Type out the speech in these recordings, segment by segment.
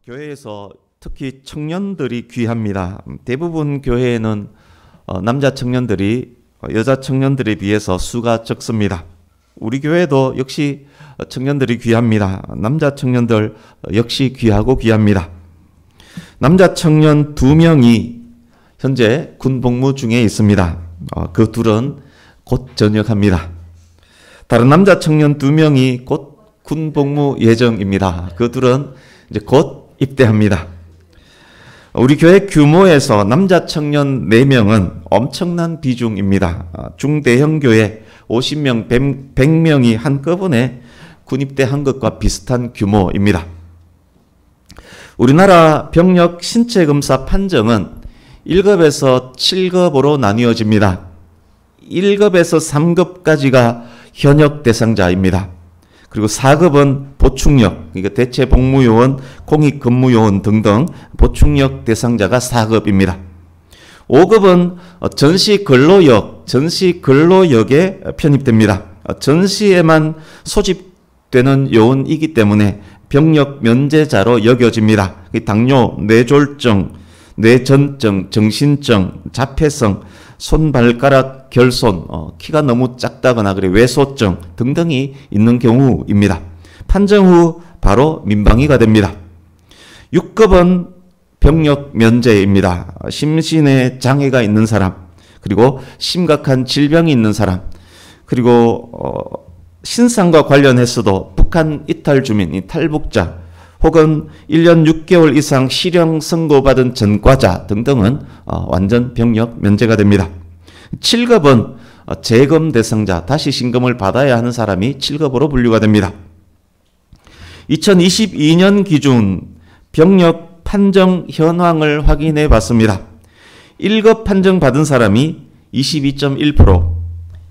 교회에서 특히 청년들이 귀합니다. 대부분 교회에는 남자 청년들이 여자 청년들에 비해서 수가 적습니다. 우리 교회도 역시 청년들이 귀합니다. 남자 청년들 역시 귀하고 귀합니다. 남자 청년 2명이 현재 군복무 중에 있습니다. 그 둘은 곧 전역합니다. 다른 남자 청년 2명이 곧 군복무 예정입니다. 그 둘은 이제 곧 입대합니다. 우리 교회 규모에서 남자 청년 4명은 엄청난 비중입니다. 중대형 교회 50명, 100명이 한꺼번에 군입대한 것과 비슷한 규모입니다. 우리나라 병력 신체검사 판정은 1급에서 7급으로 나뉘어집니다. 1급에서 3급까지가 현역 대상자입니다. 그리고 4급은 보충력, 그러니까 대체복무요원, 공익근무요원 등등 보충력 대상자가 4급입니다. 5급은 전시근로역에 편입됩니다. 전시에만 소집되는 요원이기 때문에 병력 면제자로 여겨집니다. 당뇨, 뇌졸중, 뇌전증, 정신증, 자폐성, 손발가락 결손, 키가 너무 작다거나 외소증 등등이 있는 경우입니다. 판정 후 바로 민방위가 됩니다. 6급은 병력 면제입니다. 심신의 장애가 있는 사람, 그리고 심각한 질병이 있는 사람, 그리고 신상과 관련해서도 북한 이탈 주민, 탈북자, 혹은 1년 6개월 이상 실형 선고받은 전과자 등등은 완전 병력 면제가 됩니다. 7급은 재검 대상자, 다시 신검을 받아야 하는 사람이 7급으로 분류가 됩니다. 2022년 기준 병력 판정 현황을 확인해 봤습니다. 1급 판정 받은 사람이 22.1%,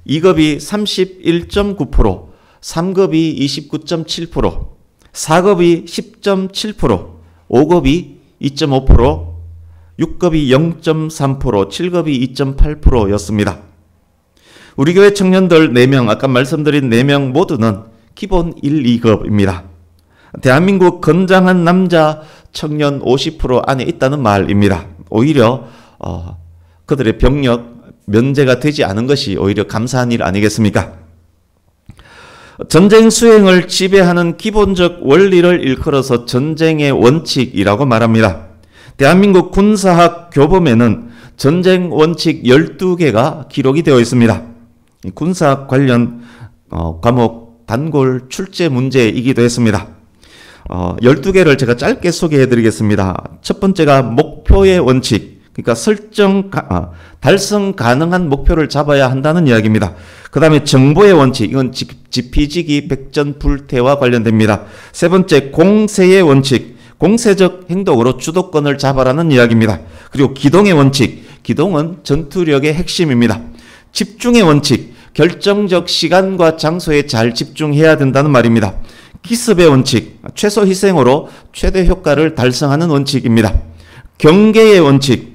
2급이 31.9%, 3급이 29.7%, 4급이 10.7%, 5급이 2.5%, 6급이 0.3%, 7급이 2.8%였습니다. 우리 교회 청년들 4명, 아까 말씀드린 4명 모두는 기본 1, 2급입니다. 대한민국 건장한 남자 청년 50% 안에 있다는 말입니다. 오히려 그들의 병력 면제가 되지 않은 것이 오히려 감사한 일 아니겠습니까? 전쟁 수행을 지배하는 기본적 원리를 일컬어서 전쟁의 원칙이라고 말합니다. 대한민국 군사학 교범에는 전쟁 원칙 12개가 기록이 되어 있습니다. 군사학 관련 과목 단골 출제 문제이기도 했습니다. 12개를 제가 짧게 소개해 드리겠습니다. 첫 번째가 목표의 원칙, 그러니까 달성 가능한 목표를 잡아야 한다는 이야기입니다. 그 다음에 정보의 원칙, 이건 지피지기 백전불태와 관련됩니다. 세 번째, 공세의 원칙, 공세적 행동으로 주도권을 잡아라는 이야기입니다. 그리고 기동의 원칙, 기동은 전투력의 핵심입니다. 집중의 원칙, 결정적 시간과 장소에 잘 집중해야 된다는 말입니다. 기습의 원칙, 최소 희생으로 최대 효과를 달성하는 원칙입니다. 경계의 원칙,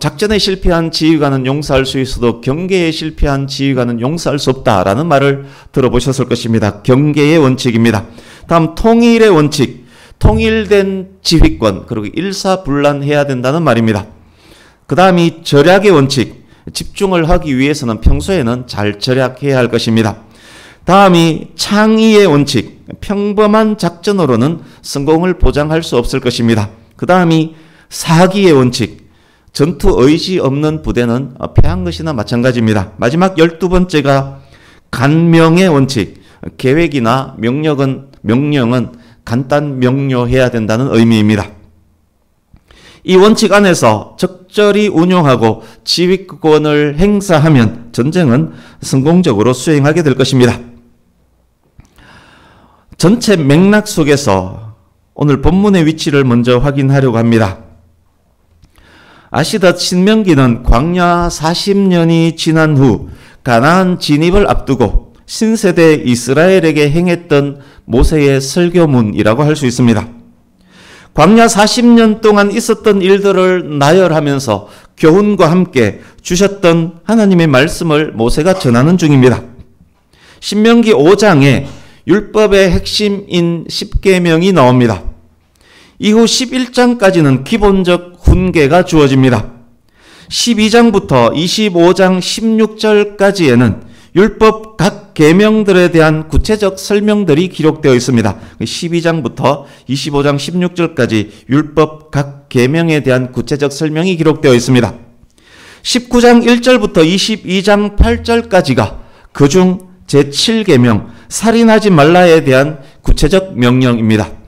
작전에 실패한 지휘관은 용서할 수 있어도 경계에 실패한 지휘관은 용서할 수 없다라는 말을 들어보셨을 것입니다. 경계의 원칙입니다. 다음 통일의 원칙, 통일된 지휘권, 그리고 일사불란해야 된다는 말입니다. 그 다음이 절약의 원칙, 집중을 하기 위해서는 평소에는 잘 절약해야 할 것입니다. 다음이 창의의 원칙, 평범한 작전으로는 성공을 보장할 수 없을 것입니다. 그 다음이 사기의 원칙, 전투 의지 없는 부대는 패한 것이나 마찬가지입니다. 마지막 12번째가 간명의 원칙, 계획이나 명령은 간단 명료해야 된다는 의미입니다. 이 원칙 안에서 적절히 운용하고 지휘권을 행사하면 전쟁은 성공적으로 수행하게 될 것입니다. 전체 맥락 속에서 오늘 본문의 위치를 먼저 확인하려고 합니다. 아시다시피 신명기는 광야 40년이 지난 후 가나안 진입을 앞두고 신세대 이스라엘에게 행했던 모세의 설교문이라고 할 수 있습니다. 광야 40년 동안 있었던 일들을 나열하면서 교훈과 함께 주셨던 하나님의 말씀을 모세가 전하는 중입니다. 신명기 5장에 율법의 핵심인 10계명이 나옵니다. 이후 11장까지는 기본적 훈계가 주어집니다. 12장부터 25장 16절까지에는 율법 각 계명들에 대한 구체적 설명들이 기록되어 있습니다. 12장부터 25장 16절까지 율법 각 계명에 대한 구체적 설명이 기록되어 있습니다. 19장 1절부터 22장 8절까지가 그중 제7계명 살인하지 말라에 대한 구체적 명령입니다.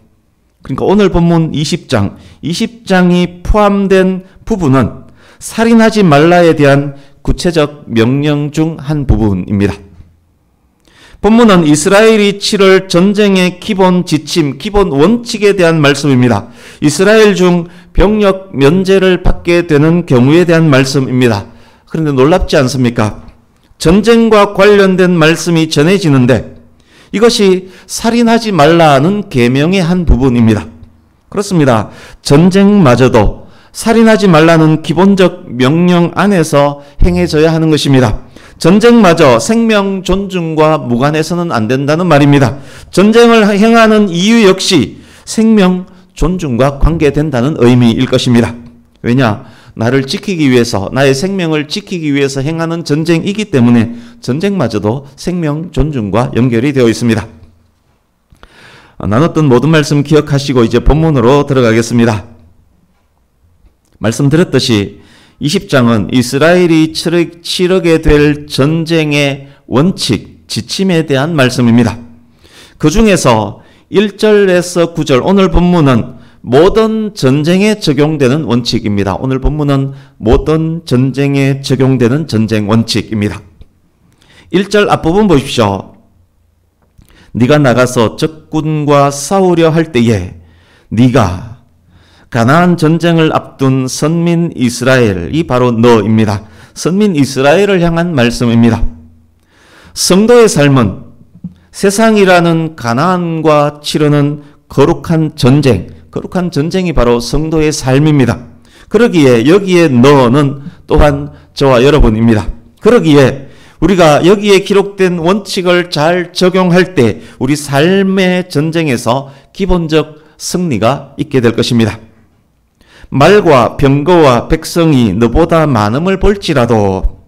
그러니까 오늘 본문 20장이 포함된 부분은 살인하지 말라에 대한 구체적 명령 중 한 부분입니다. 본문은 이스라엘이 치를 전쟁의 기본 지침, 기본 원칙에 대한 말씀입니다. 이스라엘 중 병력 면제를 받게 되는 경우에 대한 말씀입니다. 그런데 놀랍지 않습니까? 전쟁과 관련된 말씀이 전해지는데 이것이 살인하지 말라는 계명의 한 부분입니다. 그렇습니다. 전쟁마저도 살인하지 말라는 기본적 명령 안에서 행해져야 하는 것입니다. 전쟁마저 생명 존중과 무관해서는 안 된다는 말입니다. 전쟁을 행하는 이유 역시 생명 존중과 관계된다는 의미일 것입니다. 왜냐? 나를 지키기 위해서, 나의 생명을 지키기 위해서 행하는 전쟁이기 때문에 전쟁마저도 생명 존중과 연결이 되어 있습니다. 나눴던 모든 말씀 기억하시고 이제 본문으로 들어가겠습니다. 말씀드렸듯이 20장은 이스라엘이 치르게 될 전쟁의 원칙, 지침에 대한 말씀입니다. 그 중에서 1절에서 9절, 오늘 본문은 모든 전쟁에 적용되는 원칙입니다. 오늘 본문은 모든 전쟁에 적용되는 전쟁 원칙입니다. 1절 앞부분 보십시오. 네가 나가서 적군과 싸우려 할 때에 네가 가나안 전쟁을 앞둔 선민 이스라엘이 바로 너입니다. 선민 이스라엘을 향한 말씀입니다. 성도의 삶은 세상이라는 가나안과 치르는 거룩한 전쟁이 바로 성도의 삶입니다. 그러기에 여기에 너는 또한 저와 여러분입니다. 그러기에 우리가 여기에 기록된 원칙을 잘 적용할 때 우리 삶의 전쟁에서 기본적 승리가 있게 될 것입니다. 말과 병거와 백성이 너보다 많음을 볼지라도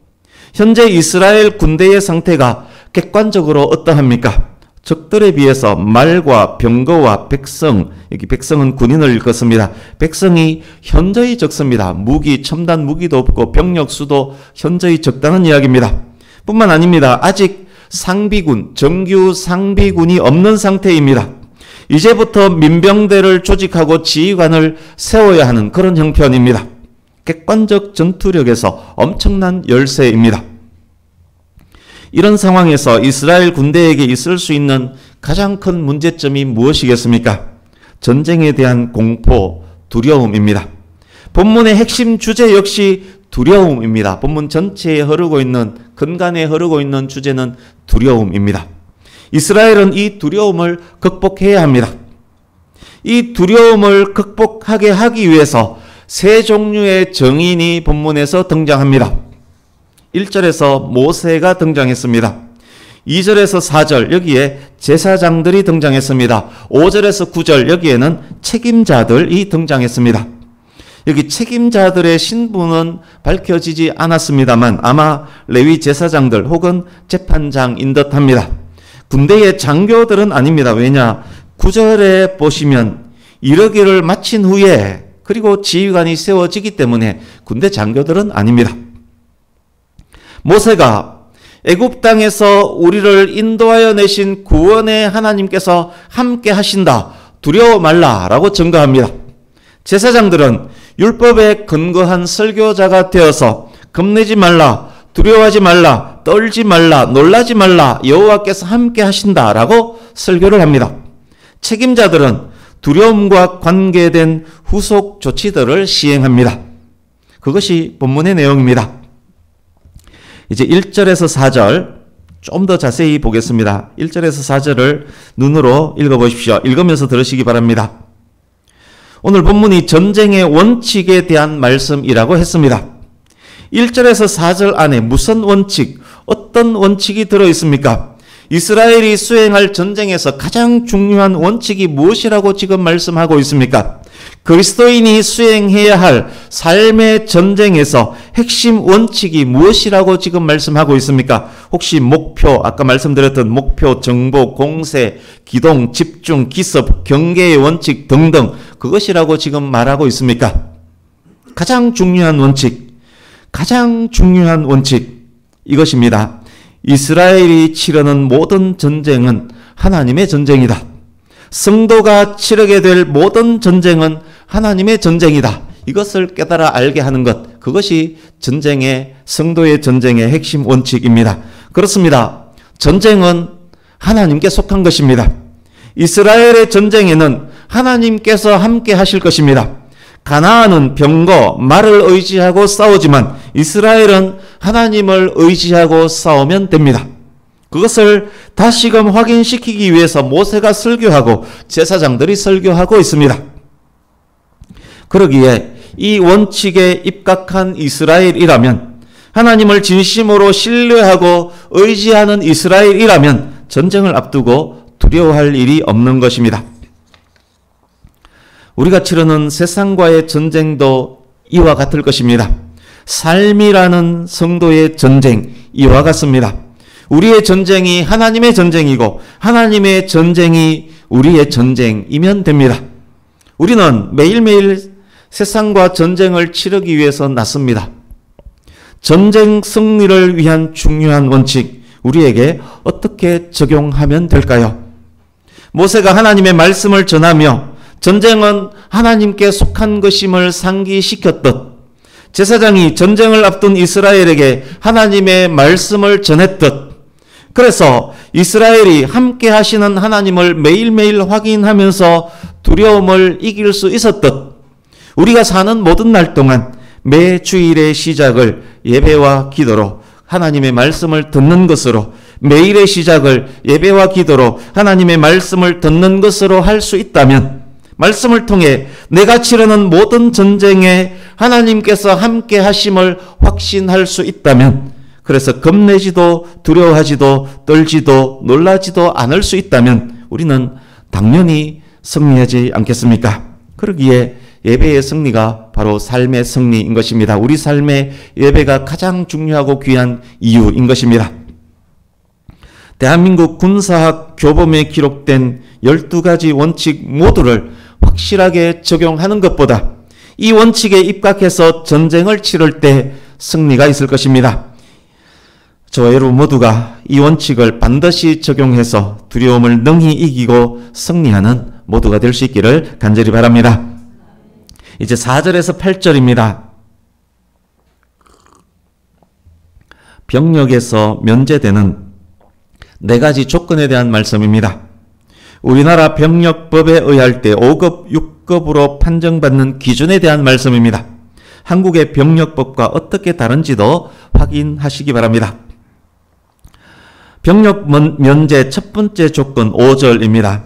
현재 이스라엘 군대의 상태가 객관적으로 어떠합니까? 적들에 비해서 말과 병거와 백성, 여기 백성은 군인을 일컫습니다. 백성이 현저히 적습니다. 무기, 첨단 무기도 없고 병력 수도 현저히 적다는 이야기입니다. 뿐만 아닙니다. 아직 상비군, 정규 상비군이 없는 상태입니다. 이제부터 민병대를 조직하고 지휘관을 세워야 하는 그런 형편입니다. 객관적 전투력에서 엄청난 열세입니다. 이런 상황에서 이스라엘 군대에게 있을 수 있는 가장 큰 문제점이 무엇이겠습니까? 전쟁에 대한 공포, 두려움입니다. 본문의 핵심 주제 역시 두려움입니다. 본문 전체에 흐르고 있는, 근간에 흐르고 있는 주제는 두려움입니다. 이스라엘은 이 두려움을 극복해야 합니다. 이 두려움을 극복하게 하기 위해서 세 종류의 정인이 본문에서 등장합니다. 1절에서 모세가 등장했습니다. 2절에서 4절 여기에 제사장들이 등장했습니다. 5절에서 9절 여기에는 책임자들이 등장했습니다. 여기 책임자들의 신분은 밝혀지지 않았습니다만 아마 레위 제사장들 혹은 재판장인 듯합니다. 군대의 장교들은 아닙니다. 왜냐? 9절에 보시면 이러기를 마친 후에 그리고 지휘관이 세워지기 때문에 군대 장교들은 아닙니다. 모세가 애굽 땅에서 우리를 인도하여 내신 구원의 하나님께서 함께 하신다. 두려워 말라라고 증거합니다. 제사장들은 율법에 근거한 설교자가 되어서 겁내지 말라, 두려워하지 말라, 떨지 말라, 놀라지 말라, 여호와께서 함께 하신다라고 설교를 합니다. 책임자들은 두려움과 관계된 후속 조치들을 시행합니다. 그것이 본문의 내용입니다. 이제 1절에서 4절 좀 더 자세히 보겠습니다. 1절에서 4절을 눈으로 읽어보십시오. 읽으면서 들으시기 바랍니다. 오늘 본문이 전쟁의 원칙에 대한 말씀이라고 했습니다. 1절에서 4절 안에 무슨 원칙, 어떤 원칙이 들어있습니까? 이스라엘이 수행할 전쟁에서 가장 중요한 원칙이 무엇이라고 지금 말씀하고 있습니까? 그리스도인이 수행해야 할 삶의 전쟁에서 핵심 원칙이 무엇이라고 지금 말씀하고 있습니까? 혹시 목표, 아까 말씀드렸던 목표, 정보, 공세, 기동, 집중, 기습, 경계의 원칙 등등 그것이라고 지금 말하고 있습니까? 가장 중요한 원칙 이것입니다. 이스라엘이 치르는 모든 전쟁은 하나님의 전쟁이다. 성도가 치르게 될 모든 전쟁은 하나님의 전쟁이다. 이것을 깨달아 알게 하는 것, 그것이 성도의 전쟁의 핵심 원칙입니다. 그렇습니다. 전쟁은 하나님께 속한 것입니다. 이스라엘의 전쟁에는 하나님께서 함께 하실 것입니다. 가나안은 병거, 말을 의지하고 싸우지만 이스라엘은 하나님을 의지하고 싸우면 됩니다. 그것을 다시금 확인시키기 위해서 모세가 설교하고 제사장들이 설교하고 있습니다. 그러기에 이 원칙에 입각한 이스라엘이라면, 하나님을 진심으로 신뢰하고 의지하는 이스라엘이라면 전쟁을 앞두고 두려워할 일이 없는 것입니다. 우리가 치르는 세상과의 전쟁도 이와 같을 것입니다. 삶이라는 성도의 전쟁, 이와 같습니다. 우리의 전쟁이 하나님의 전쟁이고 하나님의 전쟁이 우리의 전쟁이면 됩니다. 우리는 매일매일 세상과 전쟁을 치르기 위해서 나섭니다. 전쟁 승리를 위한 중요한 원칙, 우리에게 어떻게 적용하면 될까요? 모세가 하나님의 말씀을 전하며 전쟁은 하나님께 속한 것임을 상기시켰듯, 제사장이 전쟁을 앞둔 이스라엘에게 하나님의 말씀을 전했듯, 그래서 이스라엘이 함께 하시는 하나님을 매일매일 확인하면서 두려움을 이길 수 있었듯, 우리가 사는 모든 날 동안 매 주일의 시작을 예배와 기도로 하나님의 말씀을 듣는 것으로, 매일의 시작을 예배와 기도로 하나님의 말씀을 듣는 것으로 할 수 있다면, 말씀을 통해 내가 치르는 모든 전쟁에 하나님께서 함께 하심을 확신할 수 있다면, 그래서 겁내지도 두려워하지도 떨지도 놀라지도 않을 수 있다면 우리는 당연히 승리하지 않겠습니까? 그러기에 예배의 승리가 바로 삶의 승리인 것입니다. 우리 삶의 예배가 가장 중요하고 귀한 이유인 것입니다. 대한민국 군사학 교범에 기록된 12가지 원칙 모두를 확실하게 적용하는 것보다 이 원칙에 입각해서 전쟁을 치를 때 승리가 있을 것입니다. 저와 여러분 모두가 이 원칙을 반드시 적용해서 두려움을 능히 이기고 승리하는 모두가 될 수 있기를 간절히 바랍니다. 이제 4절에서 8절입니다. 병력에서 면제되는 4가지 조건에 대한 말씀입니다. 우리나라 병력법에 의할 때 5급, 6급으로 판정받는 기준에 대한 말씀입니다. 한국의 병력법과 어떻게 다른지도 확인하시기 바랍니다. 병력 면제 첫 번째 조건 5절입니다.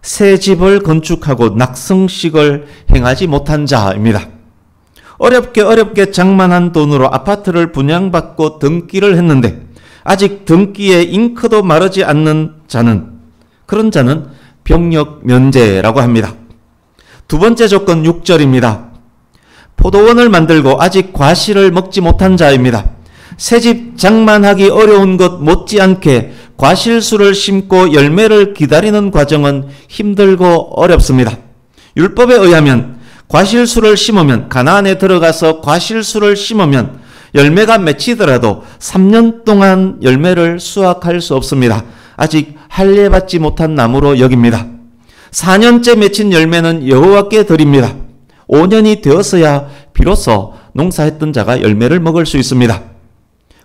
새 집을 건축하고 낙성식을 행하지 못한 자입니다. 어렵게 장만한 돈으로 아파트를 분양받고 등기를 했는데 아직 등기에 잉크도 마르지 않는 자는, 그런 자는 병력 면제라고 합니다. 두 번째 조건 6절입니다. 포도원을 만들고 아직 과실을 먹지 못한 자입니다. 새집 장만하기 어려운 것 못지않게 과실수를 심고 열매를 기다리는 과정은 힘들고 어렵습니다. 율법에 의하면 과실수를 심으면, 가나안에 들어가서 과실수를 심으면 열매가 맺히더라도 3년 동안 열매를 수확할 수 없습니다. 아직 할례받지 못한 나무로 여깁니다. 4년째 맺힌 열매는 여호와께 드립니다. 5년이 되었어야 비로소 농사했던 자가 열매를 먹을 수 있습니다.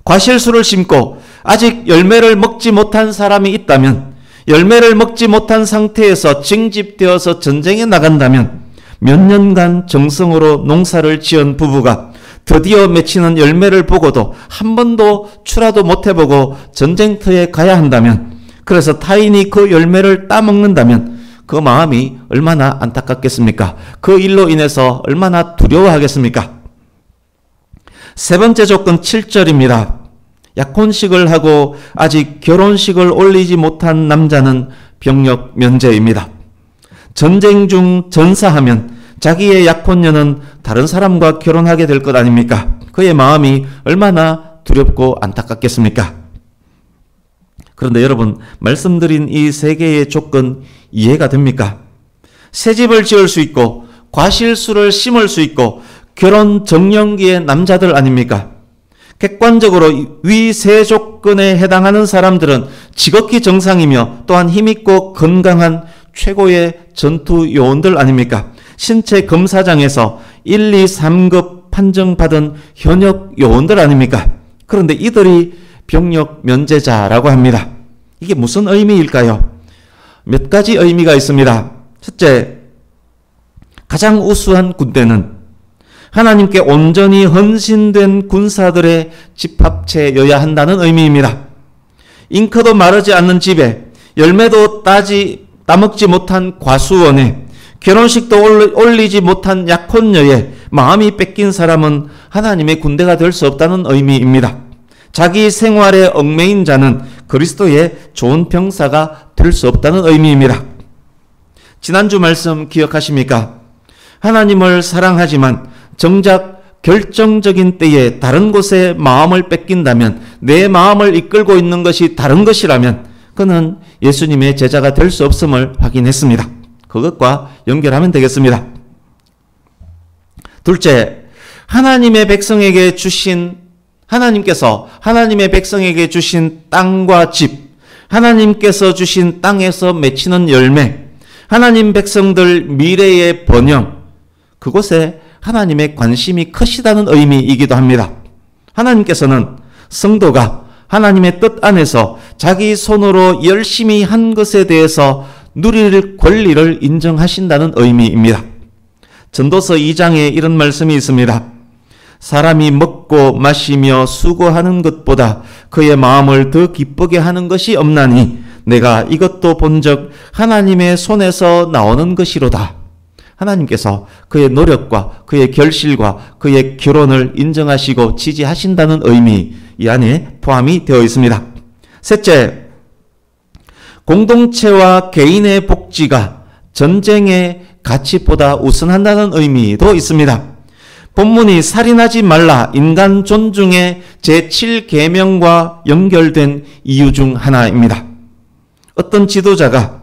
과실수를 심고 아직 열매를 먹지 못한 사람이 있다면, 열매를 먹지 못한 상태에서 징집되어서 전쟁에 나간다면, 몇 년간 정성으로 농사를 지은 부부가 드디어 맺히는 열매를 보고도 한 번도 추라도 못 해보고 전쟁터에 가야 한다면, 그래서 타인이 그 열매를 따먹는다면 그 마음이 얼마나 안타깝겠습니까? 그 일로 인해서 얼마나 두려워하겠습니까? 세 번째 조건 7절입니다. 약혼식을 하고 아직 결혼식을 올리지 못한 남자는 병력 면제입니다. 전쟁 중 전사하면 자기의 약혼녀는 다른 사람과 결혼하게 될 것 아닙니까? 그의 마음이 얼마나 두렵고 안타깝겠습니까? 그런데 여러분, 말씀드린 이 세 개의 조건 이해가 됩니까? 새 집을 지을 수 있고 과실수를 심을 수 있고 결혼 정년기의 남자들 아닙니까? 객관적으로 위 세 조건에 해당하는 사람들은 지극히 정상이며 또한 힘있고 건강한 최고의 전투 요원들 아닙니까? 신체 검사장에서 1, 2, 3급 판정받은 현역 요원들 아닙니까? 그런데 이들이 병력 면제자라고 합니다. 이게 무슨 의미일까요? 몇 가지 의미가 있습니다. 첫째, 가장 우수한 군대는 하나님께 온전히 헌신된 군사들의 집합체여야 한다는 의미입니다. 잉크도 마르지 않는 집에, 열매도 따먹지 못한 과수원에, 결혼식도 올리지 못한 약혼녀에 마음이 뺏긴 사람은 하나님의 군대가 될 수 없다는 의미입니다. 자기 생활에 얽매인 자는 그리스도의 좋은 병사가 될 수 없다는 의미입니다. 지난주 말씀 기억하십니까? 하나님을 사랑하지만 정작 결정적인 때에 다른 곳에 마음을 뺏긴다면, 내 마음을 이끌고 있는 것이 다른 것이라면 그는 예수님의 제자가 될 수 없음을 확인했습니다. 그것과 연결하면 되겠습니다. 둘째, 하나님께서 하나님의 백성에게 주신 땅과 집, 하나님께서 주신 땅에서 맺히는 열매, 하나님 백성들 미래의 번영, 그곳에 하나님의 관심이 크시다는 의미이기도 합니다. 하나님께서는 성도가 하나님의 뜻 안에서 자기 손으로 열심히 한 것에 대해서 누릴 권리를 인정하신다는 의미입니다. 전도서 2장에 이런 말씀이 있습니다. 사람이 먹고 마시며 수고하는 것보다 그의 마음을 더 기쁘게 하는 것이 없나니 내가 이것도 본즉 하나님의 손에서 나오는 것이로다. 하나님께서 그의 노력과 그의 결실과 그의 결혼을 인정하시고 지지하신다는 의미, 이 안에 포함이 되어 있습니다. 셋째, 공동체와 개인의 복지가 전쟁의 가치보다 우선한다는 의미도 있습니다. 본문이 살인하지 말라 인간 존중의 제7계명과 연결된 이유 중 하나입니다. 어떤 지도자가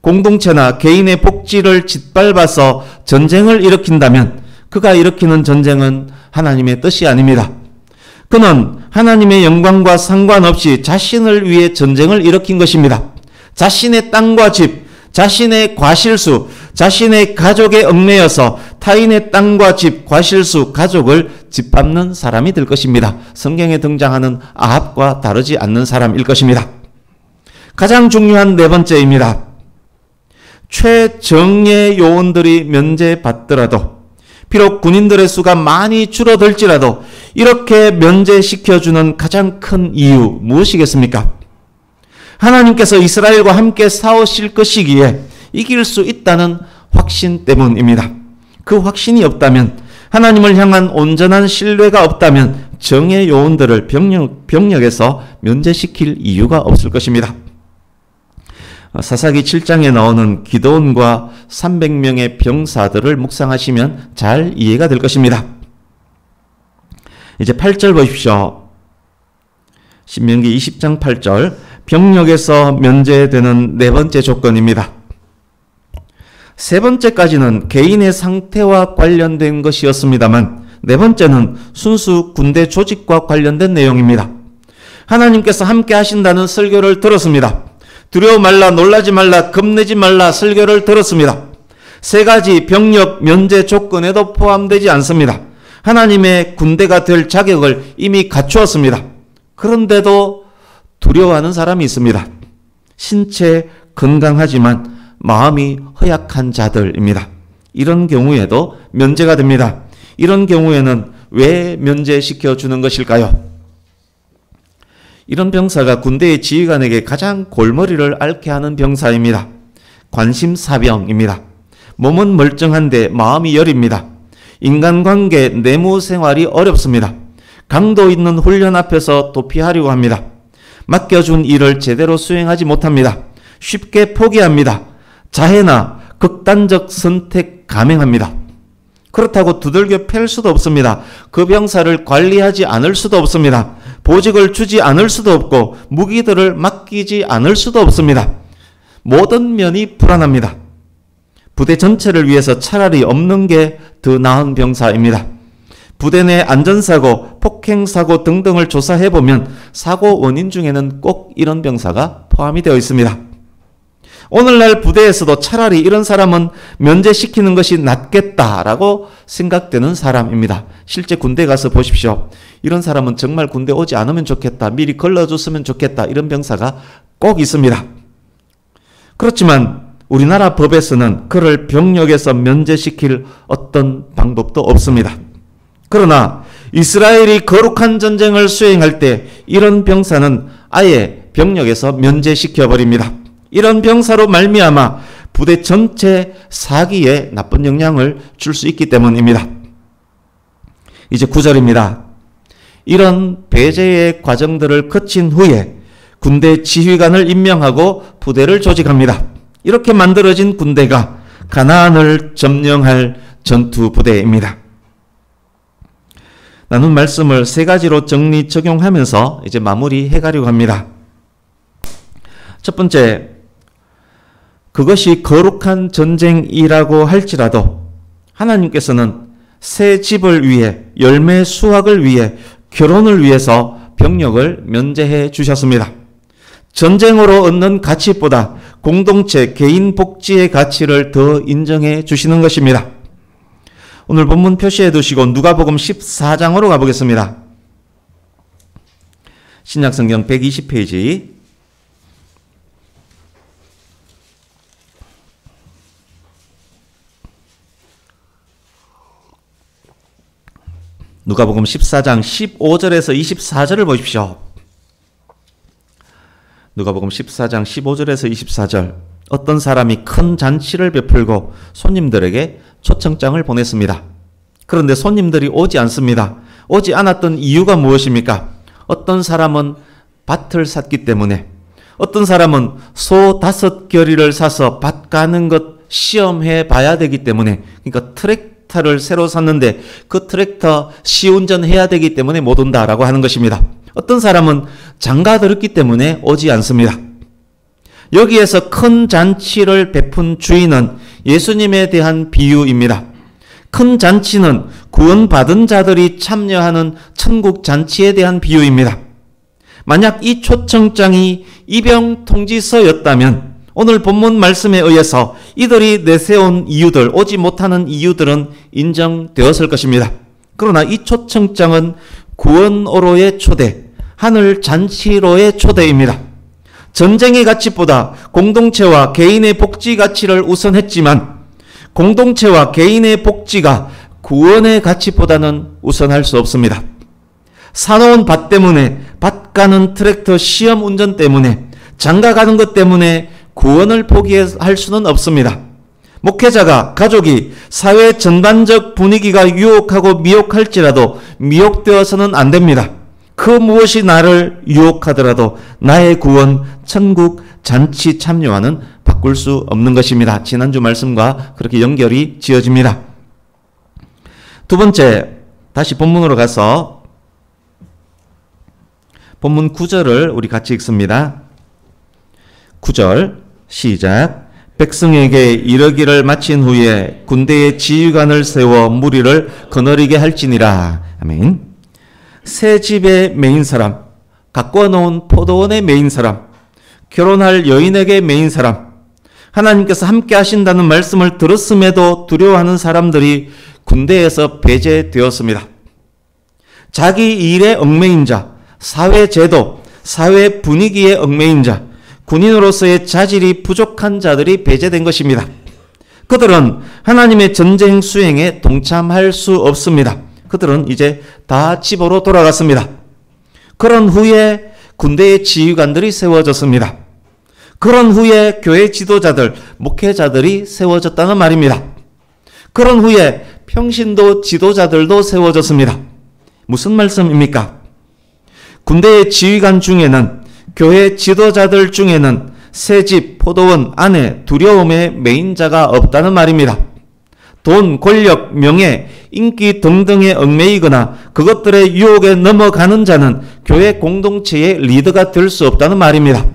공동체나 개인의 복지를 짓밟아서 전쟁을 일으킨다면 그가 일으키는 전쟁은 하나님의 뜻이 아닙니다. 그는 하나님의 영광과 상관없이 자신을 위해 전쟁을 일으킨 것입니다. 자신의 땅과 집, 자신의 과실수, 자신의 가족에 얽매여서 타인의 땅과 집, 과실수, 가족을 짓밟는 사람이 될 것입니다. 성경에 등장하는 아합과 다르지 않는 사람일 것입니다. 가장 중요한 네 번째입니다. 최정예 요원들이 면제받더라도, 비록 군인들의 수가 많이 줄어들지라도 이렇게 면제시켜주는 가장 큰 이유 무엇이겠습니까? 하나님께서 이스라엘과 함께 싸우실 것이기에 이길 수 있다는 확신 때문입니다. 그 확신이 없다면, 하나님을 향한 온전한 신뢰가 없다면 정예 요원들을 병력에서 면제시킬 이유가 없을 것입니다. 사사기 7장에 나오는 기드온과 300명의 병사들을 묵상하시면 잘 이해가 될 것입니다. 이제 8절 보십시오. 신명기 20장 8절, 병력에서 면제되는 네 번째 조건입니다. 세 번째까지는 개인의 상태와 관련된 것이었습니다만 네 번째는 순수 군대 조직과 관련된 내용입니다. 하나님께서 함께 하신다는 설교를 들었습니다. 두려워 말라, 놀라지 말라, 겁내지 말라 설교를 들었습니다. 세 가지 병력 면제 조건에도 포함되지 않습니다. 하나님의 군대가 될 자격을 이미 갖추었습니다. 그런데도 두려워하는 사람이 있습니다. 신체 건강하지만 마음이 허약한 자들입니다. 이런 경우에도 면제가 됩니다. 이런 경우에는 왜 면제시켜 주는 것일까요? 이런 병사가 군대의 지휘관에게 가장 골머리를 앓게 하는 병사입니다. 관심사병입니다. 몸은 멀쩡한데 마음이 여립니다. 인간관계, 내무생활이 어렵습니다. 강도 있는 훈련 앞에서 도피하려고 합니다. 맡겨준 일을 제대로 수행하지 못합니다. 쉽게 포기합니다. 자해나 극단적 선택 감행합니다. 그렇다고 두들겨 팰 수도 없습니다. 그 병사를 관리하지 않을 수도 없습니다. 보직을 주지 않을 수도 없고 무기들을 맡기지 않을 수도 없습니다. 모든 면이 불안합니다. 부대 전체를 위해서 차라리 없는 게 더 나은 병사입니다. 부대 내 안전사고, 폭행사고 등등을 조사해보면 사고 원인 중에는 꼭 이런 병사가 포함이 되어 있습니다. 오늘날 부대에서도 차라리 이런 사람은 면제시키는 것이 낫겠다라고 생각되는 사람입니다. 실제 군대 가서 보십시오. 이런 사람은 정말 군대 오지 않으면 좋겠다. 미리 걸러줬으면 좋겠다. 이런 병사가 꼭 있습니다. 그렇지만 우리나라 법에서는 그를 병력에서 면제시킬 어떤 방법도 없습니다. 그러나 이스라엘이 거룩한 전쟁을 수행할 때 이런 병사는 아예 병력에서 면제시켜버립니다. 이런 병사로 말미암아 부대 전체 사기에 나쁜 영향을 줄 수 있기 때문입니다. 이제 9절입니다. 이런 배제의 과정들을 거친 후에 군대 지휘관을 임명하고 부대를 조직합니다. 이렇게 만들어진 군대가 가나안을 점령할 전투 부대입니다. 나눈 말씀을 세 가지로 정리 적용하면서 이제 마무리해 가려고 합니다. 첫 번째, 그것이 거룩한 전쟁이라고 할지라도 하나님께서는 새 집을 위해, 열매 수확을 위해, 결혼을 위해서 병력을 면제해 주셨습니다. 전쟁으로 얻는 가치보다 공동체, 개인 복지의 가치를 더 인정해 주시는 것입니다. 오늘 본문 표시해 두시고 누가복음 14장으로 가보겠습니다. 신약성경 120페이지. 누가복음 14장 15절에서 24절을 보십시오. 누가복음 14장 15절에서 24절. 어떤 사람이 큰 잔치를 베풀고 손님들에게 초청장을 보냈습니다. 그런데 손님들이 오지 않습니다. 오지 않았던 이유가 무엇입니까? 어떤 사람은 밭을 샀기 때문에, 어떤 사람은 소 5겨리를 사서 밭 가는 것 시험해 봐야 되기 때문에, 그러니까 트랙터를 새로 샀는데 그 트랙터 시운전해야 되기 때문에 못 온다라고 하는 것입니다. 어떤 사람은 장가 들었기 때문에 오지 않습니다. 여기에서 큰 잔치를 베푼 주인은 예수님에 대한 비유입니다. 큰 잔치는 구원받은 자들이 참여하는 천국 잔치에 대한 비유입니다. 만약 이 초청장이 입영 통지서였다면 오늘 본문 말씀에 의해서 이들이 내세운 이유들, 오지 못하는 이유들은 인정되었을 것입니다. 그러나 이 초청장은 구원으로의 초대, 하늘 잔치로의 초대입니다. 전쟁의 가치보다 공동체와 개인의 복지 가치를 우선했지만 공동체와 개인의 복지가 구원의 가치보다는 우선할 수 없습니다. 사놓은 밭 때문에, 밭 가는 트랙터 시험 운전 때문에, 장가 가는 것 때문에 구원을 포기할 수는 없습니다. 목회자가, 가족이 사회 전반적 분위기가 유혹하고 미혹할지라도 미혹되어서는 안 됩니다. 그 무엇이 나를 유혹하더라도 나의 구원, 천국 잔치 참여와는 바꿀 수 없는 것입니다. 지난주 말씀과 그렇게 연결이 지어집니다. 두 번째, 다시 본문으로 가서 본문 9절을 우리 같이 읽습니다. 9절 시작. 백성에게 이르기를 마친 후에 군대의 지휘관을 세워 무리를 거느리게 할지니라. 아멘. 새 집의 메인 사람, 가꾸어 놓은 포도원의 메인 사람, 결혼할 여인에게 메인 사람, 하나님께서 함께 하신다는 말씀을 들었음에도 두려워하는 사람들이 군대에서 배제되었습니다. 자기 일에 얽매인 자, 사회 제도, 사회 분위기에 얽매인 자, 군인으로서의 자질이 부족한 자들이 배제된 것입니다. 그들은 하나님의 전쟁 수행에 동참할 수 없습니다. 그들은 이제 다 집으로 돌아갔습니다. 그런 후에 군대의 지휘관들이 세워졌습니다. 그런 후에 교회 지도자들, 목회자들이 세워졌다는 말입니다. 그런 후에 평신도 지도자들도 세워졌습니다. 무슨 말씀입니까? 군대의 지휘관 중에는, 교회 지도자들 중에는 새집, 포도원 안에 두려움의 메인자가 없다는 말입니다. 돈, 권력, 명예, 인기 등등에 얽매이거나 그것들의 유혹에 넘어가는 자는 교회 공동체의 리더가 될 수 없다는 말입니다.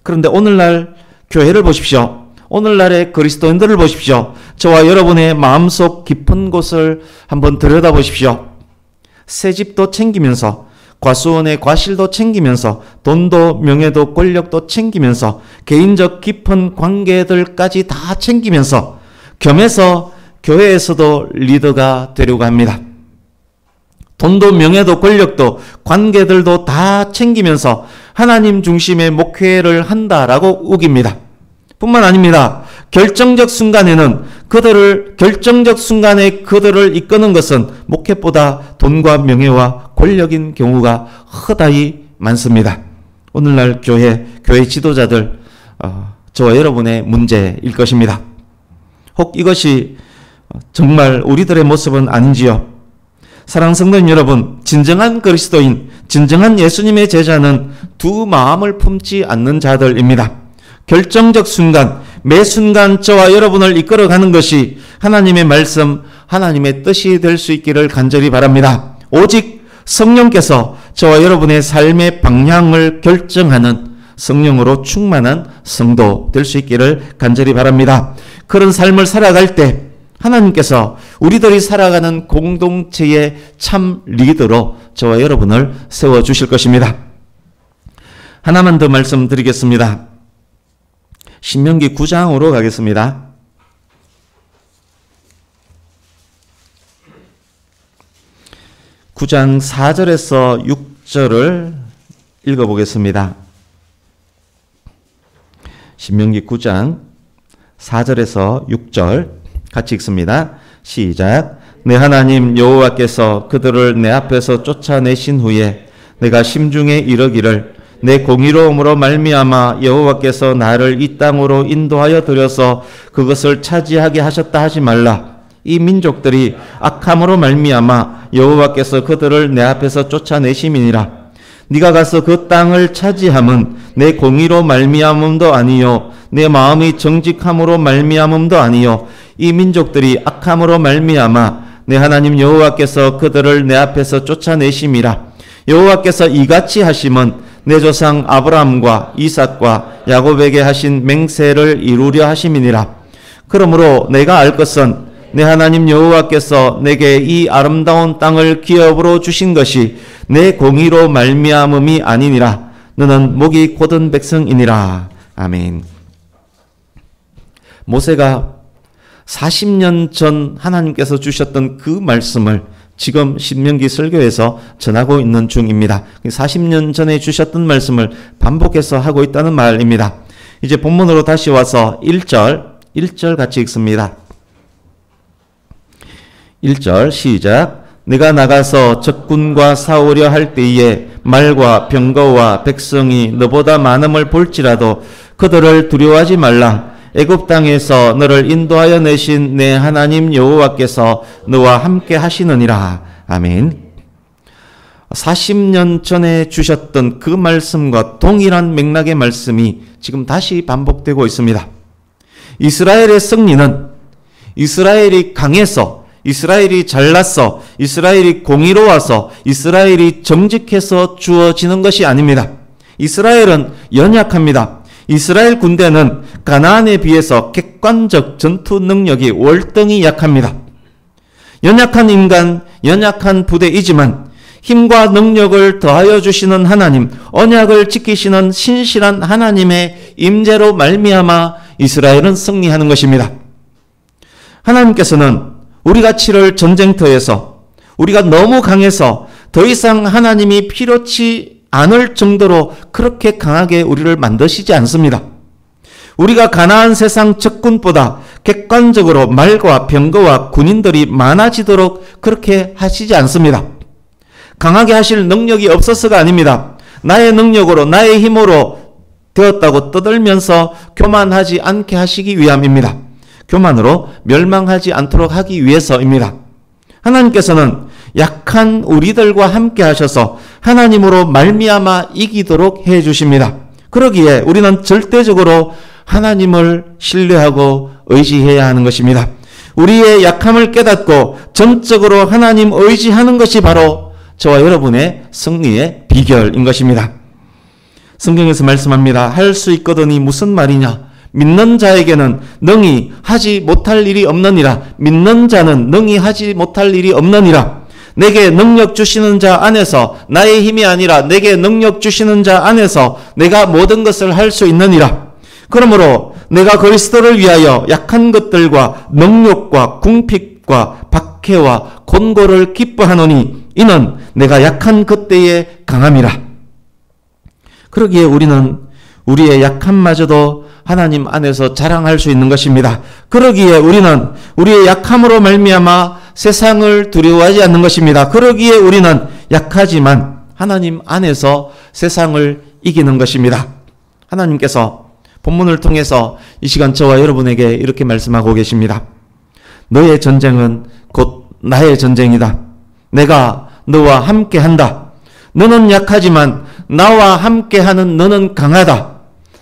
그런데 오늘날 교회를 보십시오. 오늘날의 그리스도인들을 보십시오. 저와 여러분의 마음속 깊은 곳을 한번 들여다보십시오. 새집도 챙기면서 과수원의 과실도 챙기면서 돈도 명예도 권력도 챙기면서 개인적 깊은 관계들까지 다 챙기면서 겸해서 교회에서도 리더가 되려고 합니다. 돈도 명예도 권력도 관계들도 다 챙기면서 하나님 중심의 목회를 한다라고 우깁니다. 뿐만 아닙니다. 결정적 순간에 그들을 이끄는 것은 목회보다 돈과 명예와 권력인 경우가 허다히 많습니다. 오늘날 교회 지도자들, 저와 여러분의 문제일 것입니다. 혹 이것이 정말 우리들의 모습은 아닌지요? 사랑하는 성도님 여러분, 진정한 그리스도인, 진정한 예수님의 제자는 두 마음을 품지 않는 자들입니다. 결정적 순간, 매 순간 저와 여러분을 이끌어가는 것이 하나님의 말씀, 하나님의 뜻이 될 수 있기를 간절히 바랍니다. 오직 성령께서 저와 여러분의 삶의 방향을 결정하는 성령으로 충만한 성도 될 수 있기를 간절히 바랍니다. 그런 삶을 살아갈 때 하나님께서 우리들이 살아가는 공동체의 참 리더로 저와 여러분을 세워주실 것입니다. 하나만 더 말씀드리겠습니다. 신명기 9장으로 가겠습니다. (9장) 4절에서 6절을 읽어보겠습니다. 신명기 9장 4절에서 6절 같이 읽습니다. 시작. 내 하나님 여호와께서 그들을 내 앞에서 쫓아내신 후에 내가 심중에 이르기를 내 공의로움으로 말미암아 여호와께서 나를 이 땅으로 인도하여 들여서 그것을 차지하게 하셨다 하지 말라. 이 민족들이 악함으로 말미암아 여호와께서 그들을 내 앞에서 쫓아내심이니라. 네가 가서 그 땅을 차지함은 내 공의로 말미암음도 아니요 내 마음이 정직함으로 말미암음도 아니요 이 민족들이 악함으로 말미암아 내 하나님 여호와께서 그들을 내 앞에서 쫓아내심이라. 여호와께서 이같이 하심은 내 조상 아브라함과 이삭과 야곱에게 하신 맹세를 이루려 하심이니라. 그러므로 내가 알 것은 내 하나님 여호와께서 내게 이 아름다운 땅을 기업으로 주신 것이 내 공의로 말미암음이 아니니라. 너는 목이 곧은 백성이니라. 아멘. 모세가 40년 전 하나님께서 주셨던 그 말씀을 지금 신명기 설교에서 전하고 있는 중입니다. 40년 전에 주셨던 말씀을 반복해서 하고 있다는 말입니다. 이제 본문으로 다시 와서 1절 같이 읽습니다. 1절 시작. 내가 나가서 적군과 싸우려 할 때에 말과 병거와 백성이 너보다 많음을 볼지라도 그들을 두려워하지 말라. 애굽 땅에서 너를 인도하여 내신 내 하나님 여호와께서 너와 함께 하시느니라. 아멘. 40년 전에 주셨던 그 말씀과 동일한 맥락의 말씀이 지금 다시 반복되고 있습니다. 이스라엘의 승리는 이스라엘이 강해서, 이스라엘이 잘났어, 이스라엘이 공의로워서, 이스라엘이 정직해서 주어지는 것이 아닙니다. 이스라엘은 연약합니다. 이스라엘 군대는 가나안에 비해서 객관적 전투 능력이 월등히 약합니다. 연약한 인간, 연약한 부대이지만 힘과 능력을 더하여 주시는 하나님, 언약을 지키시는 신실한 하나님의 임재로 말미암아 이스라엘은 승리하는 것입니다. 하나님께서는 우리가 치를 전쟁터에서 우리가 너무 강해서 더 이상 하나님이 필요치 않을 정도로 그렇게 강하게 우리를 만드시지 않습니다. 우리가 가나안 세상 적군보다 객관적으로 말과 병거와 군인들이 많아지도록 그렇게 하시지 않습니다. 강하게 하실 능력이 없어서가 아닙니다. 나의 능력으로, 나의 힘으로 되었다고 떠들면서 교만하지 않게 하시기 위함입니다. 교만으로 멸망하지 않도록 하기 위해서입니다. 하나님께서는 약한 우리들과 함께 하셔서 하나님으로 말미암아 이기도록 해 주십니다. 그러기에 우리는 절대적으로 하나님을 신뢰하고 의지해야 하는 것입니다. 우리의 약함을 깨닫고 전적으로 하나님 의지하는 것이 바로 저와 여러분의 승리의 비결인 것입니다. 성경에서 말씀합니다. 할 수 있거든이 무슨 말이냐? 믿는 자에게는 능히 하지 못할 일이 없느니라. 믿는 자는 능히 하지 못할 일이 없느니라. 내게 능력 주시는 자 안에서, 나의 힘이 아니라 내게 능력 주시는 자 안에서 내가 모든 것을 할 수 있느니라. 그러므로 내가 그리스도를 위하여 약한 것들과 능욕과 궁핍과 박해와 곤고를 기뻐하노니 이는 내가 약한 그때의 강함이라. 그러기에 우리는 우리의 약함마저도 하나님 안에서 자랑할 수 있는 것입니다. 그러기에 우리는 우리의 약함으로 말미암아 세상을 두려워하지 않는 것입니다. 그러기에 우리는 약하지만 하나님 안에서 세상을 이기는 것입니다. 하나님께서 본문을 통해서 이 시간 저와 여러분에게 이렇게 말씀하고 계십니다. 너의 전쟁은 곧 나의 전쟁이다. 내가 너와 함께한다. 너는 약하지만 나와 함께하는 너는 강하다.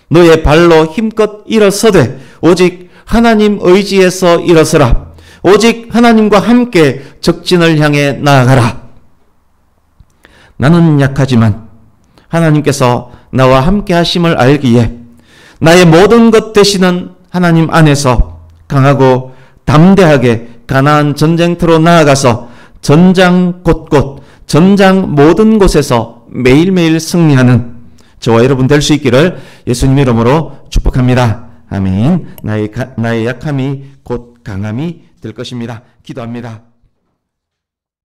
너의 발로 힘껏 일어서되 오직 하나님 의지에서 일어서라. 오직 하나님과 함께 적진을 향해 나아가라. 나는 약하지만 하나님께서 나와 함께 하심을 알기에 나의 모든 것 되시는 하나님 안에서 강하고 담대하게 가나안 전쟁터로 나아가서 전장 곳곳, 전장 모든 곳에서 매일매일 승리하는 저와 여러분 될 수 있기를 예수님 이름으로 축복합니다. 아멘. 나의 약함이 곧 강함이 될 것입니다. 기도합니다.